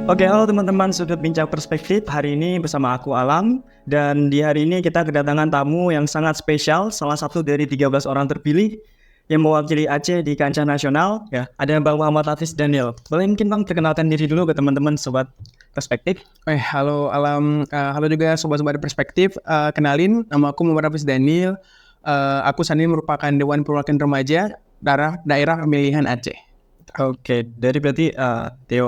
Oke, halo teman-teman Sudut Bincang Perspektif. Hari ini bersama aku Alam. Dan di hari ini kita kedatangan tamu yang sangat spesial. Salah satu dari 13 orang terpilih yang mewakili Aceh di kancah nasional. Ya, ada Bang Muhammad Hafiz Daniel. Boleh mungkin Bang perkenalkan diri dulu ke teman-teman Sobat Perspektif. Halo Alam, halo juga sobat-sobat Perspektif. Kenalin, nama aku Muhammad Hafiz Daniel. Aku saat ini merupakan Dewan Perwakilan Remaja daerah pemilihan Aceh. Oke, dari berarti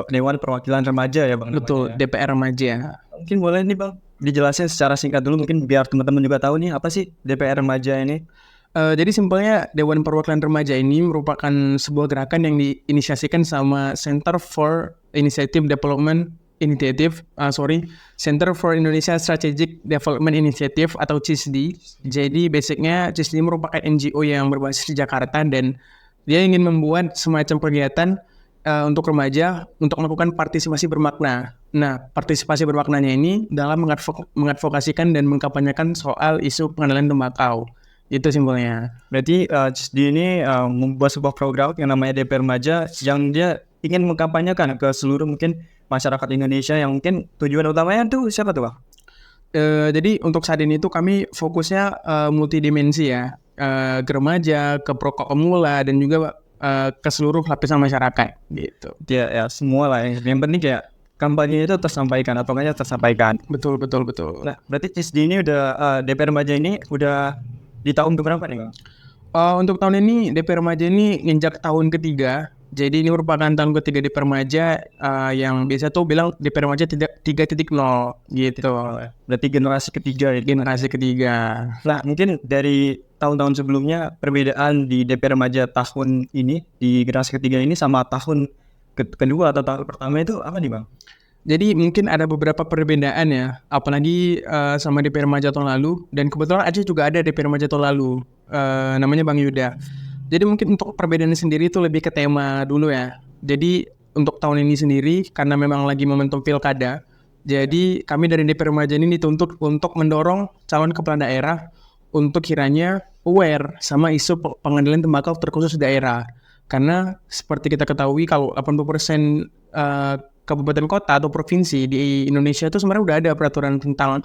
Dewan Perwakilan Remaja ya Bang? Betul, Remaja. DPR Remaja. Mungkin boleh nih Bang dijelasin secara singkat dulu mungkin biar teman-teman juga tahu nih apa sih DPR Remaja ini. Jadi simpelnya Dewan Perwakilan Remaja ini merupakan sebuah gerakan yang diinisiasikan sama Center for Initiative Development Center for Indonesia Strategic Development Initiative atau CISD. Jadi basicnya CISD merupakan NGO yang berbasis di Jakarta dan dia ingin membuat semacam kegiatan untuk remaja untuk melakukan partisipasi bermakna. Nah, partisipasi bermaknanya ini dalam mengadvokasikan dan mengkampanyekan soal isu pengendalian tembakau. Itu simpelnya. Berarti CISD ini membuat sebuah program yang namanya DPR Remaja yang dia ingin mengkampanyekan ke seluruh mungkin masyarakat Indonesia yang mungkin tujuan utamanya tuh siapa tuh Bang? Jadi untuk saat ini tuh kami fokusnya multidimensi ya. Ke remaja, ke perokok pemula, dan juga ke seluruh lapisan masyarakat gitu. Ya semua lah. Yang penting kayak kampanye itu tersampaikan atau enggaknya tersampaikan. Betul. Nah, berarti CISD ini udah DPR Remaja ini udah di tahun berapa nih Bang? Untuk tahun ini DPR Remaja ini nginjak tahun ketiga. Jadi ini merupakan tahun ketiga DPR Remaja yang biasa tuh bilang DPR Remaja 3.0 gitu. Berarti generasi ketiga ya. Generasi ketiga. Nah, mungkin dari tahun-tahun sebelumnya perbedaan di DPR Remaja tahun ini di generasi ketiga ini sama tahun kedua atau tahun pertama itu apa nih Bang? Jadi mungkin ada beberapa perbedaan ya, apalagi sama DPR Remaja tahun lalu, dan kebetulan Aceh juga ada DPR Remaja tahun lalu, namanya Bang Yuda. Jadi mungkin untuk perbedaannya sendiri itu lebih ke tema dulu ya. Jadi untuk tahun ini sendiri karena memang lagi momentum pilkada, jadi kami dari DPR Remaja ini dituntut untuk mendorong calon kepala daerah untuk kiranya aware sama isu pengendalian tembakau terkhusus daerah. Karena seperti kita ketahui kalau 80% kabupaten kota atau provinsi di Indonesia itu sebenarnya udah ada peraturan tentang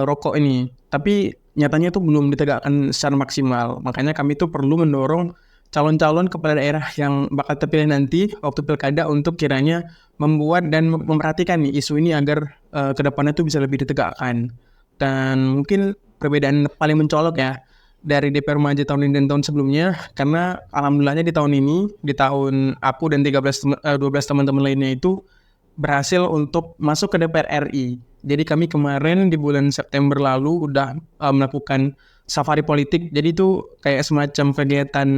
rokok ini. Tapi nyatanya itu belum ditegakkan secara maksimal. Makanya kami tuh perlu mendorong calon-calon kepala daerah yang bakal terpilih nanti waktu pilkada untuk kiranya membuat dan memperhatikan nih isu ini agar kedepannya tuh bisa lebih ditegakkan. Dan mungkin perbedaan paling mencolok ya dari DPR Remaja tahun ini dan tahun sebelumnya, karena alhamdulillahnya di tahun ini, di tahun aku dan 12 teman-teman lainnya itu berhasil untuk masuk ke DPR RI. Jadi kami kemarin di bulan September lalu udah melakukan safari politik. Jadi itu kayak semacam kegiatan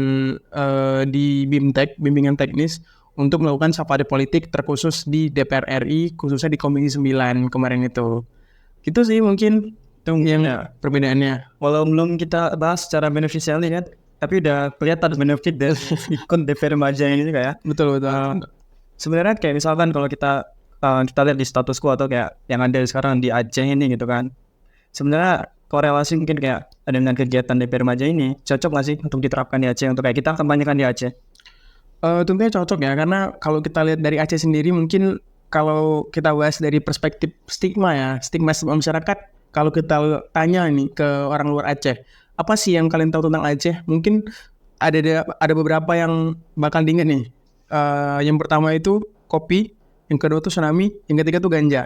di BIMTEK, bimbingan teknis, untuk melakukan safari politik terkhusus di DPR RI, khususnya di Komisi 9 kemarin itu. Gitu sih mungkin yang perbedaannya. Walau belum kita bahas secara beneficial kan, tapi udah kelihatan benefit dari ikut DPR Remaja ini juga ya. Betul. Sebenarnya kayak misalkan kalau kita lihat di status quo atau kayak yang ada sekarang di Aceh ini gitu kan, sebenarnya korelasi mungkin kayak ada dengan kegiatan DPR Remaja ini cocok nggak sih untuk diterapkan di Aceh untuk kayak kita kampanyekan di Aceh? Tentunya cocok ya, karena kalau kita lihat dari Aceh sendiri, mungkin kalau kita bahas dari perspektif stigma masyarakat, kalau kita tanya nih ke orang luar Aceh, apa sih yang kalian tahu tentang Aceh? Mungkin ada beberapa yang bakal diingat nih. Yang pertama itu kopi, yang kedua itu tsunami, yang ketiga itu ganja.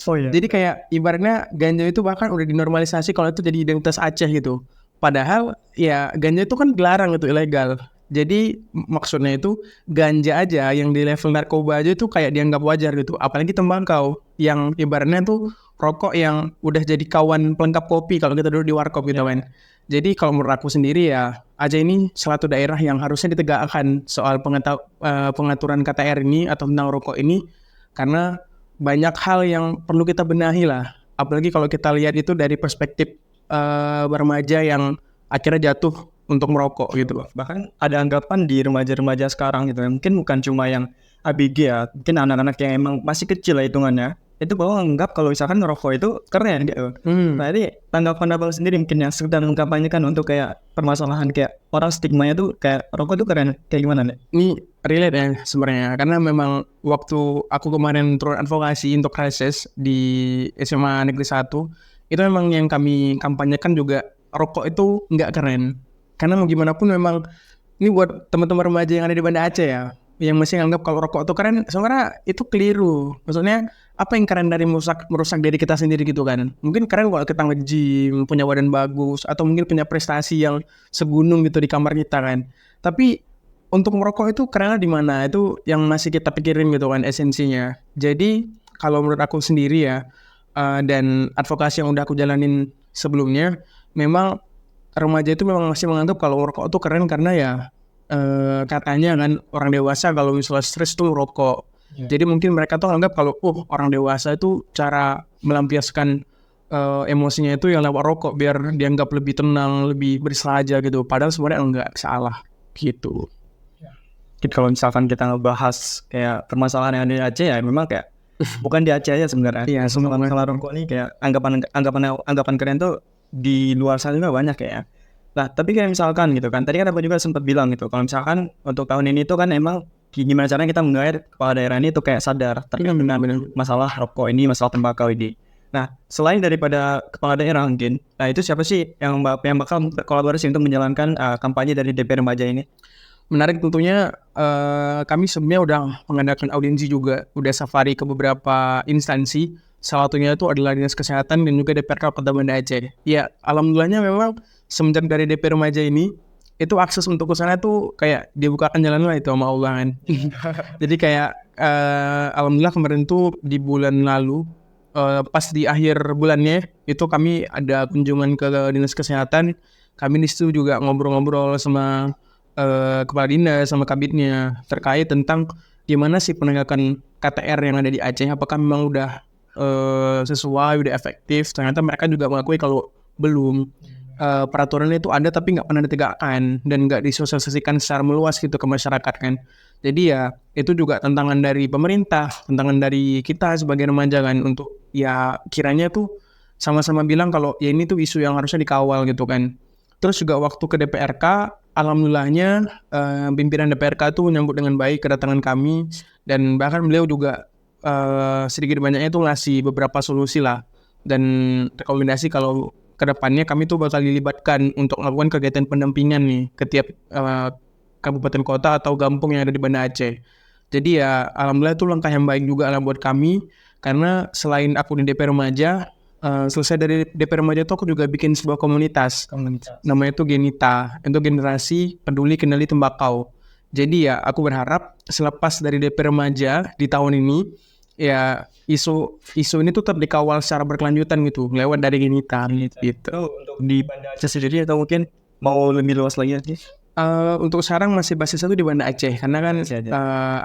Oh iya. Jadi kayak ibaratnya ganja itu bahkan udah dinormalisasi kalau itu jadi identitas Aceh gitu. Padahal ya ganja itu kan dilarang, itu ilegal. Jadi maksudnya itu ganja aja yang di level narkoba aja itu kayak dianggap wajar gitu. Apalagi tembakau yang ibaratnya tuh rokok yang udah jadi kawan pelengkap kopi kalau kita dulu di warkop gitu kan. Jadi kalau menurut aku sendiri ya, Aceh ini salah satu daerah yang harusnya ditegakkan soal pengaturan KTR ini atau tentang rokok ini, karena banyak hal yang perlu kita benahi lah. Apalagi kalau kita lihat itu dari perspektif remaja yang akhirnya jatuh untuk merokok gitu. Bahkan ada anggapan di remaja-remaja sekarang gitu, mungkin bukan cuma yang ABG ya, mungkin anak-anak yang emang masih kecil lah hitungannya, itu bahwa anggap kalau misalkan ngerokok itu keren gitu. Nah ini tanggapan abang sendiri mungkin yang sedang mengkampanyekan untuk kayak permasalahan kayak orang stigmanya tuh kayak rokok tuh keren, kayak gimana nih? Ini relate ya sebenarnya, karena memang waktu aku kemarin turun advokasi untuk krisis di SMA Negeri 1, itu memang yang kami kampanyekan juga rokok itu nggak keren. Karena mau gimana pun memang ini buat teman-teman remaja yang ada di Banda Aceh ya, yang masih nganggap kalau rokok itu keren, sebenarnya itu keliru. Maksudnya apa yang keren dari merusak diri kita sendiri gitu kan? Mungkin keren kalau kita nge-gym, punya badan bagus, atau mungkin punya prestasi yang segunung gitu di kamar kita kan. Tapi untuk merokok itu kerennya di mana? Itu yang masih kita pikirin gitu kan esensinya. Jadi kalau menurut aku sendiri ya, dan advokasi yang udah aku jalanin sebelumnya, memang remaja itu memang masih menganggap kalau merokok itu keren karena ya katanya kan orang dewasa kalau misalnya stres tuh merokok. Jadi mungkin mereka tuh anggap kalau orang dewasa itu cara melampiaskan emosinya itu yang lewat rokok biar dianggap lebih tenang, lebih bersahaja gitu. Padahal sebenarnya enggak, salah gitu. Kalau misalkan kita ngebahas kayak permasalahan yang ada di Aceh ya memang kayak bukan di Aceh aja sebenarnya. Iya, Semua masalah rokok nih kayak anggapan keren tuh di luar sana juga banyak kayak. Nah, tapi kayak misalkan gitu kan, tadi kan aku juga sempat bilang gitu, kalau misalkan untuk tahun ini tuh kan emang gimana caranya kita menggait kepala daerah ini tuh kayak sadar terkait dengan masalah rokok ini, masalah tembakau ini. Nah, selain daripada kepala daerah mungkin, nah itu siapa sih yang bakal berkolaborasi untuk menjalankan kampanye dari DP Remaja ini? Menarik tentunya, kami sebenarnya udah mengadakan audiensi juga, udah safari ke beberapa instansi. Salah satunya itu adalah Dinas Kesehatan dan juga DPRK Kota Banda Aceh. Ya, alhamdulillahnya memang semenjak dari DP Remaja ini, itu akses untuk ke sana tuh kayak dibukakan jalan lah itu sama Allah kan. Jadi kayak alhamdulillah kemarin tuh di bulan lalu, pas di akhir bulannya itu kami ada kunjungan ke Dinas Kesehatan. Kami di situ juga ngobrol-ngobrol sama kepala dinas sama kabitnya terkait tentang gimana sih penegakan KTR yang ada di Aceh, apakah memang udah sesuai, udah efektif. Ternyata mereka juga mengakui kalau belum. Peraturannya itu ada tapi nggak pernah ditegakkan dan nggak disosialisasikan secara meluas gitu ke masyarakat kan. Jadi ya itu juga tantangan dari pemerintah, tantangan dari kita sebagai remaja kan, untuk ya kiranya tuh sama-sama bilang kalau ya ini tuh isu yang harusnya dikawal gitu kan. Terus juga waktu ke DPRK, alhamdulillahnya pimpinan DPRK itu menyambut dengan baik kedatangan kami, dan bahkan beliau juga sedikit banyaknya itu ngasih beberapa solusi lah dan rekomendasi kalau kedepannya kami tuh bakal dilibatkan untuk melakukan kegiatan pendampingan nih ke tiap kabupaten kota atau kampung yang ada di Banda Aceh. Jadi ya alhamdulillah itu langkah yang baik juga lah buat kami, karena selain aku di DP Remaja, selesai dari DP Remaja itu aku juga bikin sebuah komunitas. Namanya itu Genita, itu Generasi Peduli Kendali Tembakau. Jadi ya aku berharap selepas dari DP Remaja di tahun ini, ya isu ini tuh tetap dikawal secara berkelanjutan gitu lewat dari Genita gitu. Untuk di Banda Aceh sendiri atau mungkin mau lebih luas lagi sih? Untuk sekarang masih basis satu di Banda Aceh, karena kan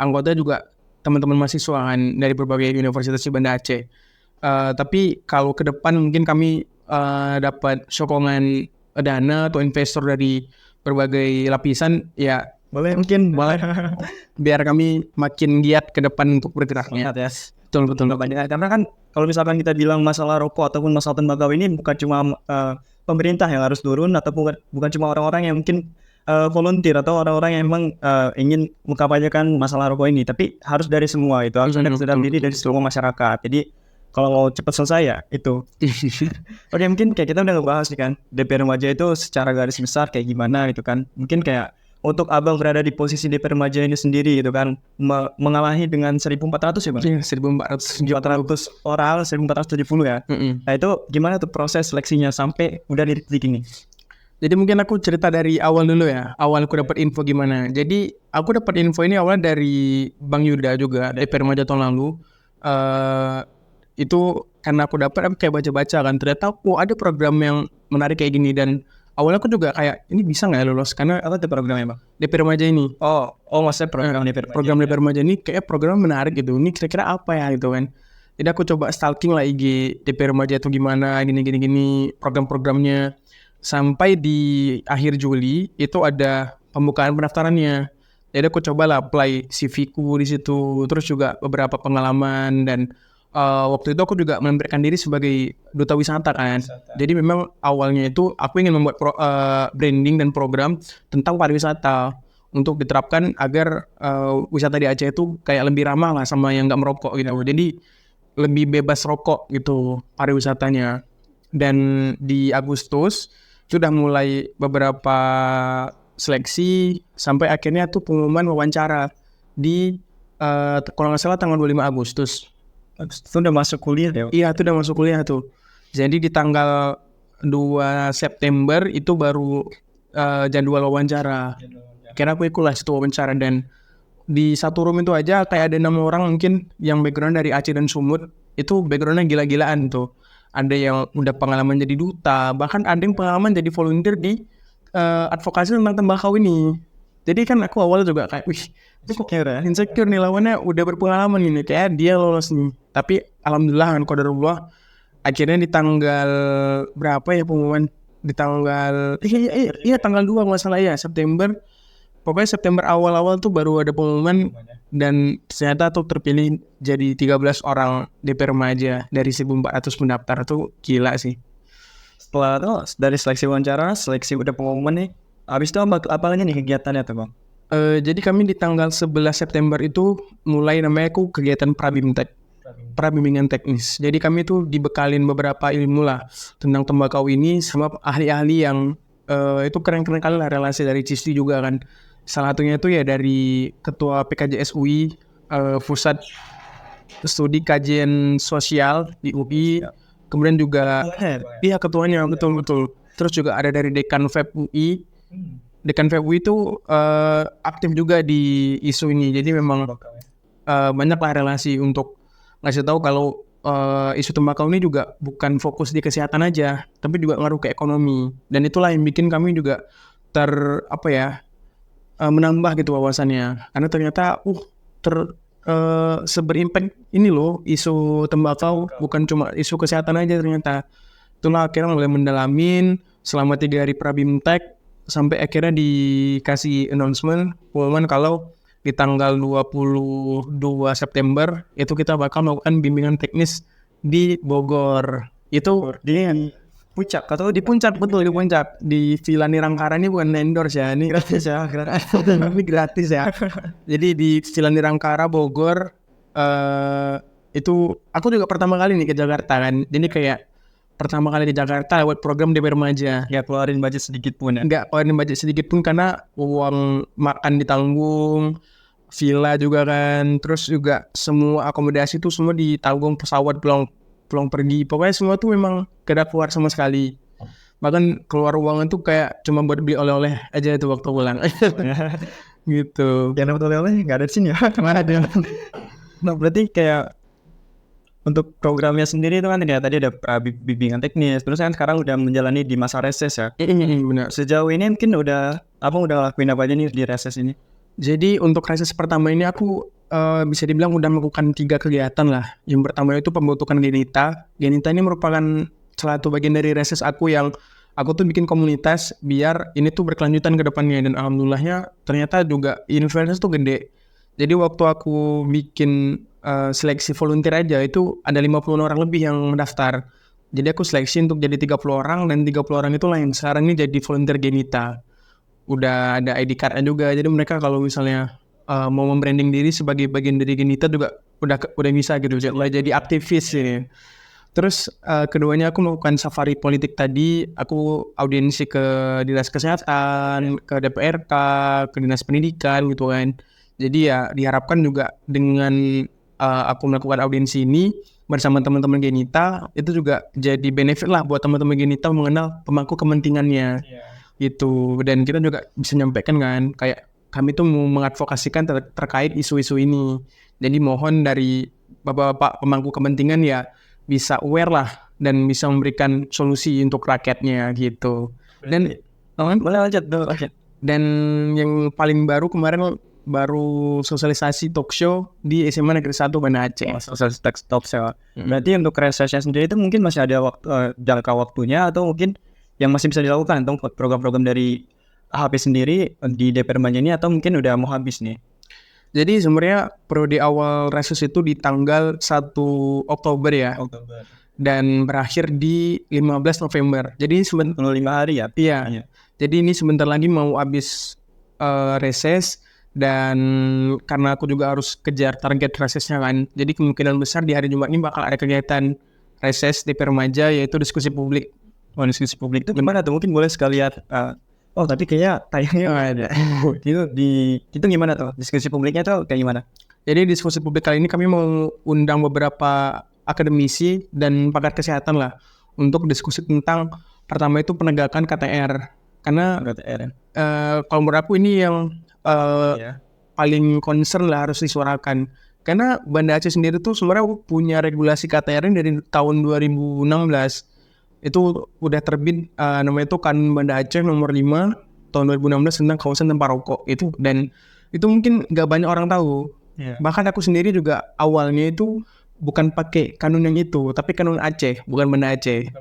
anggota juga teman-teman mahasiswa kan dari berbagai universitas di Banda Aceh. Tapi kalau ke depan mungkin kami dapat sokongan dana atau investor dari berbagai lapisan, ya boleh biar kami makin giat ke depan untuk bergeraknya. Yes. Betul banyak. Karena kan kalau misalkan kita bilang masalah rokok ataupun masalah tembakau ini bukan cuma pemerintah yang harus turun, atau bukan cuma orang-orang yang mungkin volunteer atau orang-orang yang memang ingin mengkampanyekan masalah rokok ini, tapi harus dari semua, itu harus ada kesadaran diri dari seluruh masyarakat. Jadi kalau mau cepat selesai ya itu. Oke, mungkin kayak kita udah ngebahas nih kan DP Remaja itu secara garis besar kayak gimana gitu kan. Mungkin kayak untuk abang berada di posisi DP Remaja ini sendiri gitu kan, mengalahi dengan 1.400 ya bang? Iya, 1.400 orang, 1.470 ya. Nah itu gimana tuh proses seleksinya sampai udah di titik ini? Jadi mungkin aku cerita dari awal dulu ya. Awal aku dapat info gimana. Jadi aku dapat info ini awalnya dari Bang Yuda juga, DP Remaja tahun lalu. Itu karena aku dapat, aku kayak baca-baca kan, ternyata ada program yang menarik kayak gini, dan awalnya aku juga kayak ini bisa nggak ya lolos, karena apa tuh programnya bang? DP Remaja ini. Maksudnya program DP Remaja. Program DP Remaja ini kayak program menarik gitu. Ini kira-kira apa ya gitu kan. Jadi aku coba stalking lah IG DP Remaja itu gimana, gini program-programnya. Sampai di akhir Juli itu ada pembukaan pendaftarannya. Jadi aku cobalah apply CV ku di situ, terus juga beberapa pengalaman dan waktu itu aku juga memberikan diri sebagai duta wisata kan. Jadi memang awalnya itu aku ingin membuat branding dan program tentang pariwisata untuk diterapkan agar wisata di Aceh itu kayak lebih ramah lah sama yang nggak merokok gitu. Jadi lebih bebas rokok gitu pariwisatanya. Dan di Agustus sudah mulai beberapa seleksi sampai akhirnya tuh pengumuman wawancara di kalau nggak salah tanggal 25 Agustus. Itu udah masuk kuliah ya? Iya, itu udah masuk kuliah tuh. Jadi di tanggal 2 September itu baru jadwal wawancara. Kira aku ikutlah situ wawancara dan di satu room itu aja kayak ada 6 orang mungkin yang background dari Aceh dan Sumut. Itu backgroundnya gila-gilaan tuh. Ada yang udah pengalaman jadi duta, bahkan ada yang pengalaman jadi volunteer di advokasi tentang tembakau ini. Jadi kan aku awalnya juga kayak, wih, insecure nih lawannya udah berpengalaman ini, kayak dia lolos nih. Tapi alhamdulillah kan qadarullah, akhirnya di tanggal berapa ya pengumuman? Di tanggal iya tanggal 2 nggak salah ya, September. Pokoknya September awal-awal tuh baru ada pengumuman dan ternyata tuh terpilih jadi 13 orang DP remaja dari 1.400 pendaftar. Tuh gila sih. Setelah itu dari seleksi wawancara, seleksi udah pengumuman nih. Habis itu apa lagi nih kegiatannya tuh Bang? Jadi kami di tanggal 11 September itu mulai namanya aku kegiatan Prabimtek, prabimbingan teknis. Jadi kami tuh dibekalin beberapa ilmu lah tentang tembakau ini sama ahli-ahli yang itu keren-keren kali lah, relasi dari CISTI juga kan. Salah satunya itu ya dari Ketua PKJS UI, Pusat Studi Kajian Sosial di UI. Kemudian juga iya ketuanya betul. Terus juga ada dari Dekan FEB UI. Dekan FEB UI itu aktif juga di isu ini. Jadi memang banyak lah relasi untuk ngasih tahu kalau isu tembakau ini juga bukan fokus di kesehatan aja, tapi juga ngaruh ke ekonomi. Dan itulah yang bikin kami juga menambah gitu wawasannya. Karena ternyata seberimpact ini loh isu tembakau, bukan cuma isu kesehatan aja ternyata. Itulah akhirnya mulai mendalamin selama 3 hari Prabimtek sampai akhirnya dikasih announcement pengumuman kalau di tanggal 22 September itu kita bakal melakukan bimbingan teknis di Bogor. Itu Di puncak atau di puncak, betul di puncak. Di Villa Nirangkara ini bukan endorse ya, ini gratis ya? tapi gratis ya. Jadi di Villa Nirangkara Bogor itu aku juga pertama kali nih ke Jakarta kan. Jadi kayak pertama kali di Jakarta lewat program DP Remaja. Ya keluarin budget sedikit pun ya? Enggak keluarin budget sedikit pun karena uang makan ditanggung, villa juga kan, terus juga semua akomodasi itu semua ditanggung, pesawat pulang pergi. Pokoknya semua tuh memang gak keluar sama sekali. Bahkan keluar uang itu kayak cuma buat beli oleh-oleh aja itu waktu pulang. Gitu. Yang dapat oleh-oleh nggak ada di sini ya? Mana ada? Nah berarti kayak untuk programnya sendiri itu kan tadi ada bimbingan teknis, terus kan sekarang udah menjalani di masa reses ya. Benar. Sejauh ini mungkin udah lakuin apa aja nih di reses ini? Jadi untuk reses pertama ini aku bisa dibilang udah melakukan 3 kegiatan lah. Yang pertama itu pembentukan Genita. Genita ini merupakan salah satu bagian dari reses aku yang aku tuh bikin komunitas biar ini tuh berkelanjutan ke depannya. Dan alhamdulillahnya ternyata juga influence tuh gede. Jadi waktu aku bikin seleksi volunteer aja itu ada 50 orang lebih yang mendaftar. Jadi aku seleksi untuk jadi 30 orang dan 30 orang itulah yang sekarang ini jadi volunteer Genita. Udah ada ID card-nya juga. Jadi mereka kalau misalnya mau membranding diri sebagai bagian dari Genita juga udah bisa gitu. Jadi aktivis ini. Terus keduanya aku melakukan safari politik tadi. Aku audiensi ke Dinas Kesehatan, ke DPRK, ke Dinas Pendidikan gitu kan. Jadi ya diharapkan juga dengan aku melakukan audiensi ini bersama teman-teman Genita itu juga jadi benefit lah buat teman-teman Genita mengenal pemangku kepentingannya gitu. Dan kita juga bisa nyampaikan kan kayak kami tuh mau mengadvokasikan terkait isu-isu ini. Jadi mohon dari bapak-bapak pemangku kepentingan ya bisa aware lah dan bisa memberikan solusi untuk rakyatnya gitu. Dan boleh lanjut. Dan yang paling baru kemarin baru sosialisasi talk show di SMA Negeri 1 Banda Aceh. Sosialisasi talk show. Berarti untuk resesnya sendiri itu mungkin masih ada jangka waktunya atau mungkin yang masih bisa dilakukan untuk program-program dari HP sendiri di DP Remaja ini atau mungkin udah mau habis nih? Jadi sebenarnya periode awal reses itu di tanggal 1 Oktober ya, Oktober. dan berakhir di 15 November. Jadi 5 hari ya? iya. Jadi ini sebentar lagi mau habis reses, dan karena aku juga harus kejar target resesnya kan. Jadi kemungkinan besar di hari Jumat ini bakal ada kegiatan reses DP Remaja, yaitu diskusi publik. Oh, diskusi publik itu gimana tuh? Mungkin boleh sekalian. Oh, tapi kayaknya tayangnya ada. Itu gimana tuh? Diskusi publiknya tuh kayak gimana? Jadi diskusi publik kali ini kami mau undang beberapa akademisi dan pakar kesehatan lah untuk diskusi tentang pertama itu penegakan KTR. Karena KTR. kalau menurut aku ini yang paling concern lah harus disuarakan. Karena Banda Aceh sendiri tuh sebenarnya punya regulasi KTR dari tahun 2016. Itu udah terbit namanya itu Kanun Banda Aceh nomor 5 tahun 2016 tentang kawasan tanpa rokok itu, dan itu mungkin nggak banyak orang tahu. Bahkan aku sendiri juga awalnya itu bukan pakai kanun yang itu, tapi kanun Aceh, bukan Banda Aceh.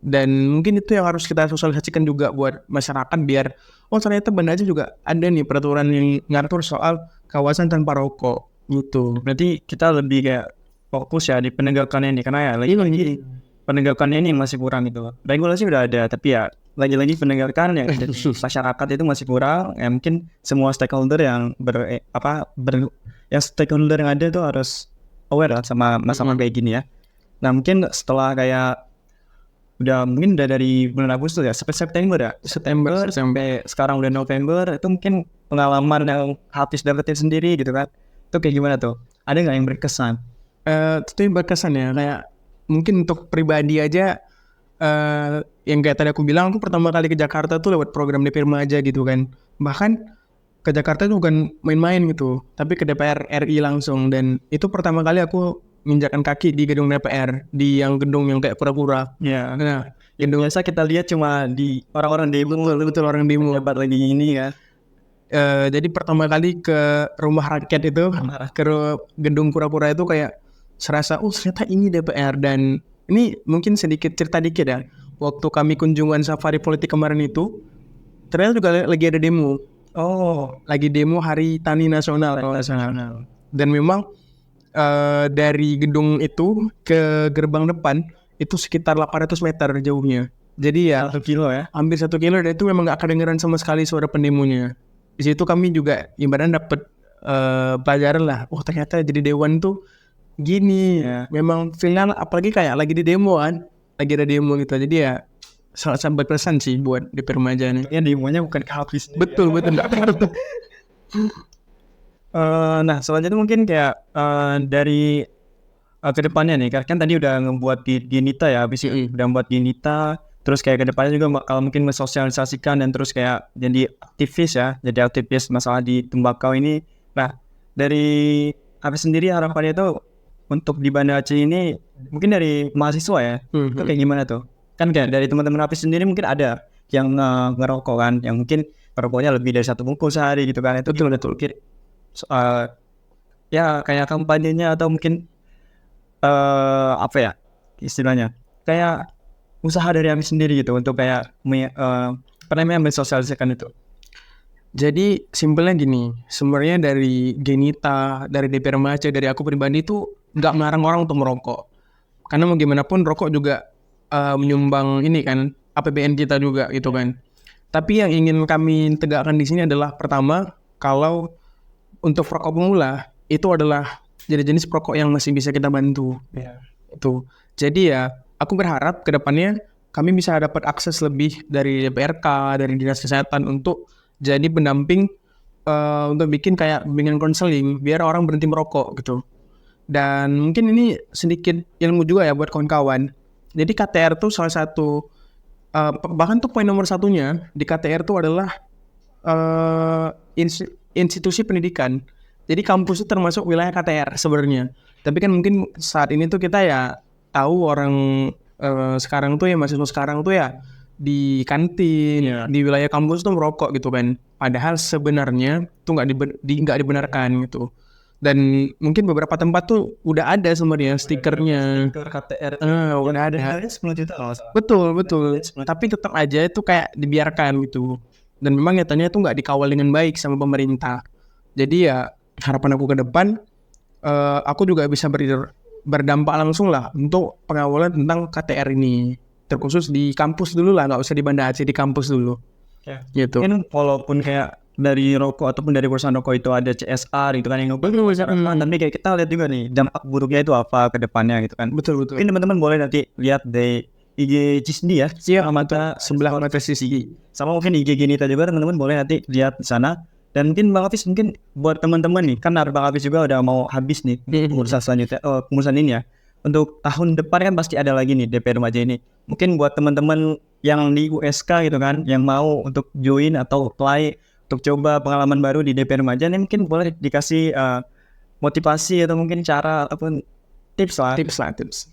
Dan mungkin itu yang harus kita sosialisasikan juga buat masyarakat, biar ternyata Banda Aceh juga ada nih peraturan yang ngatur soal kawasan tanpa rokok gitu. Berarti kita lebih kayak fokus ya di penegakannya ini, karena ya lagi penegakannya ini masih kurang gitu. Regulasi udah ada, tapi ya lagi-lagi penegakan yang ada di masyarakat itu masih kurang. Ya mungkin semua stakeholder yang stakeholder yang ada tuh harus aware lah sama masalah kayak gini ya. Nah, mungkin setelah kayak mungkin udah dari bulan Agustus ya, sampai September sampai sekarang udah November, itu mungkin pengalaman yang Hafiz dapetin sendiri gitu kan. Itu kayak gimana tuh? Ada nggak yang berkesan? Itu yang berkesan ya, kayak mungkin untuk pribadi aja, yang kayak tadi aku bilang, aku pertama kali ke Jakarta tuh lewat program DP Remaja gitu kan. Bahkan ke Jakarta itu bukan main-main gitu, tapi ke DPR RI langsung. Dan itu pertama kali aku menginjakkan kaki di gedung DPR, di yang gedung yang kayak pura-pura. Ya. Nah, gedung biasa kita lihat cuma di orang-orang demo, betul orang demo. Dapat lagi ini kan. Jadi pertama kali ke rumah rakyat itu, ke gedung pura-pura itu kayak serasa, ternyata ini DPR. Dan ini mungkin sedikit cerita dikit ya. Waktu kami kunjungan safari politik kemarin itu, ternyata juga lagi ada demo. Lagi demo Hari Tani Nasional. Dan memang dari gedung itu ke gerbang depan itu sekitar 800 meter jauhnya. Jadi ya 1 kilo ya. Hampir 1 kilo, dan itu memang gak kedengeran sama sekali suara pendemonya. Di situ kami juga ibaratnya dapet pelajaran lah. Ternyata jadi dewan tuh gini ya. Memang feelnya apalagi kayak lagi di demo kan, lagi ada demo gitu. Jadi ya sangat berkesan sih buat DP Remaja nih. Ya demonya bukan ke Hafiz. Betul. Nah, selanjutnya mungkin kayak dari kedepannya nih, kan tadi udah ngebuat Genita ya, habis itu udah membuat Genita, terus kayak kedepannya juga bakal mungkin mensosialisasikan dan terus kayak jadi aktivis masalah di tembakau ini. Nah, dari Hafiz sendiri harapannya itu untuk di Banda Aceh ini, mungkin dari mahasiswa ya, itu kayak gimana tuh? Kan kayak dari teman-teman Hafiz sendiri mungkin ada yang ngerokok kan, yang mungkin rokoknya lebih dari 1 bungkus sehari gitu kan, itu udah terukir. Ya kayak kampanyenya atau mungkin istilahnya kayak usaha dari Hafiz sendiri gitu untuk kayak mensosialisasikan itu. Jadi simpelnya gini, sebenarnya dari Genita, dari DP Remaja, dari aku pribadi itu nggak melarang orang untuk merokok. Karena mau gimana pun rokok juga menyumbang ini kan APBN kita juga gitu kan. Tapi yang ingin kami tegakkan di sini adalah pertama, kalau untuk perokok pemula itu adalah jenis perokok yang masih bisa kita bantu. Itu. Jadi ya aku berharap ke depannya kami bisa dapat akses lebih dari DPRK, dari Dinas Kesehatan untuk jadi pendamping untuk bikin kayak bimbingan konseling biar orang berhenti merokok gitu. Dan mungkin ini sedikit ilmu juga ya buat kawan-kawan. Jadi KTR tuh salah satu bahkan tuh poin nomor 1-nya di KTR tuh adalah institusi pendidikan. Jadi kampus itu termasuk wilayah KTR sebenarnya. Tapi kan mungkin saat ini tuh kita ya tahu orang sekarang tuh ya mahasiswa sekarang tuh ya di kantin, di wilayah kampus tuh merokok gitu kan. Padahal sebenarnya tuh nggak dibenarkan gitu. Dan mungkin beberapa tempat tuh udah ada sebenarnya stikernya. Stiker KTR. Udah ada. 10 juta kalau salah. Betul. Tapi tetap aja itu kayak dibiarkan gitu. dan memang nyatanya itu nggak dikawal dengan baik sama pemerintah. Jadi ya harapan aku ke depan, aku juga bisa berdampak langsung lah untuk pengawalan tentang KTR ini, terkhusus di kampus dulu lah, nggak usah di Banda Aceh, di kampus dulu. Ya. Gitu. Mungkin walaupun kayak dari rokok ataupun dari perusahaan rokok itu ada CSR gitu kan yang tapi kayak kita lihat juga nih dampak buruknya itu apa ke depannya gitu kan. Betul. Mungkin teman-teman boleh nanti lihat di IG Cisdi ya. Iya, mata sebelah mata sisi. Sama mungkin IG Genita juga, teman-teman boleh nanti lihat di sana. Dan mungkin Bang Hafiz, mungkin buat teman-teman nih, kan Bang Hafiz juga udah mau habis nih pengurusan selanjutnya, pengurusan ini ya. Untuk tahun depan kan pasti ada lagi nih DP Remaja ini. Mungkin buat teman-teman yang di USK gitu kan, yang mau untuk join atau apply untuk coba pengalaman baru di DP Remaja, ini mungkin boleh dikasih motivasi atau mungkin cara ataupun tips lah. Tips.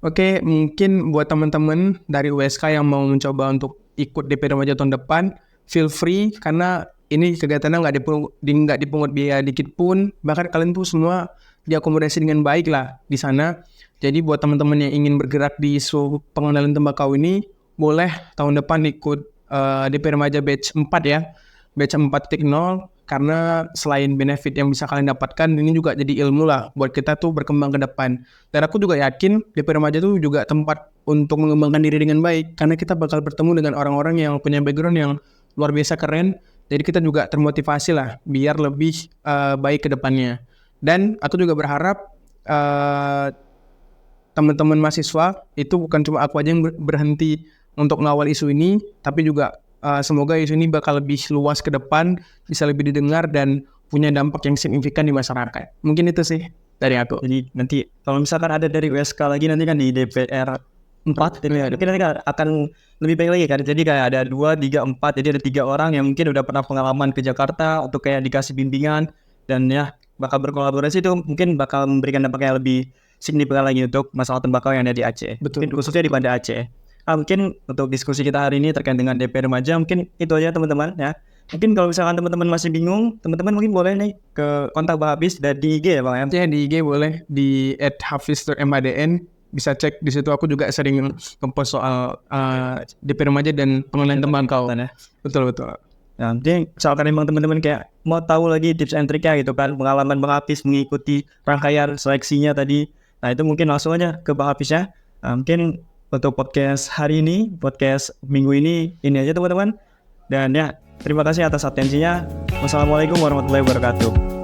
Oke, mungkin buat teman-teman dari USK yang mau mencoba untuk ikut DP Remaja tahun depan, feel free, karena ini kegiatannya nggak dipungut biaya dikit pun, bahkan kalian tuh semua diakomodasi dengan baik lah di sana. Jadi buat teman-teman yang ingin bergerak di isu pengendalian tembakau ini, boleh tahun depan ikut DP Remaja batch 4 ya, batch 4.0, karena selain benefit yang bisa kalian dapatkan, ini juga jadi ilmu lah buat kita tuh berkembang ke depan. Dan aku juga yakin DP Remaja tuh juga tempat untuk mengembangkan diri dengan baik, karena kita bakal bertemu dengan orang-orang yang punya background yang luar biasa keren. Jadi kita juga termotivasi lah biar lebih baik ke depannya. Dan aku juga berharap teman-teman mahasiswa itu bukan cuma aku aja yang berhenti untuk mengawal isu ini, tapi juga semoga isu ini bakal lebih luas ke depan, bisa lebih didengar dan punya dampak yang signifikan di masyarakat. Mungkin itu sih dari aku. Jadi nanti kalau misalkan ada dari USK lagi nanti kan di DPR 4 mungkin nanti akan lebih baik lagi kan. Jadi kayak ada 2, 3, 4, jadi ada 3 orang yang mungkin udah pernah pengalaman ke Jakarta untuk kayak dikasih bimbingan, dan ya bakal berkolaborasi, itu mungkin bakal memberikan dampak yang lebih signifikan lagi untuk masalah tembakau yang ada di Aceh. Betul. Mungkin khususnya di Banda Aceh. Mungkin untuk diskusi kita hari ini terkait dengan DP Remaja mungkin itu aja teman-teman ya. Mungkin kalau misalkan teman-teman masih bingung, teman-teman mungkin boleh nih ke kontak Bang Hafiz dan di IG ya Bang ya. Ya di IG boleh di @hafiz_madn, bisa cek di situ. Aku juga sering ngepost soal DP Remaja dan pengelolaan tembakau. Betul. Nah, jadi misalkan emang teman-teman kayak mau tahu lagi tips and triknya gitu kan, pengalaman Bang Hafiz mengikuti rangkaian seleksinya tadi, nah itu mungkin langsung aja ke Bang Hafiz ya. Mungkin untuk podcast hari ini, podcast minggu ini aja teman-teman. Dan ya, terima kasih atas atensinya. Wassalamualaikum warahmatullahi wabarakatuh.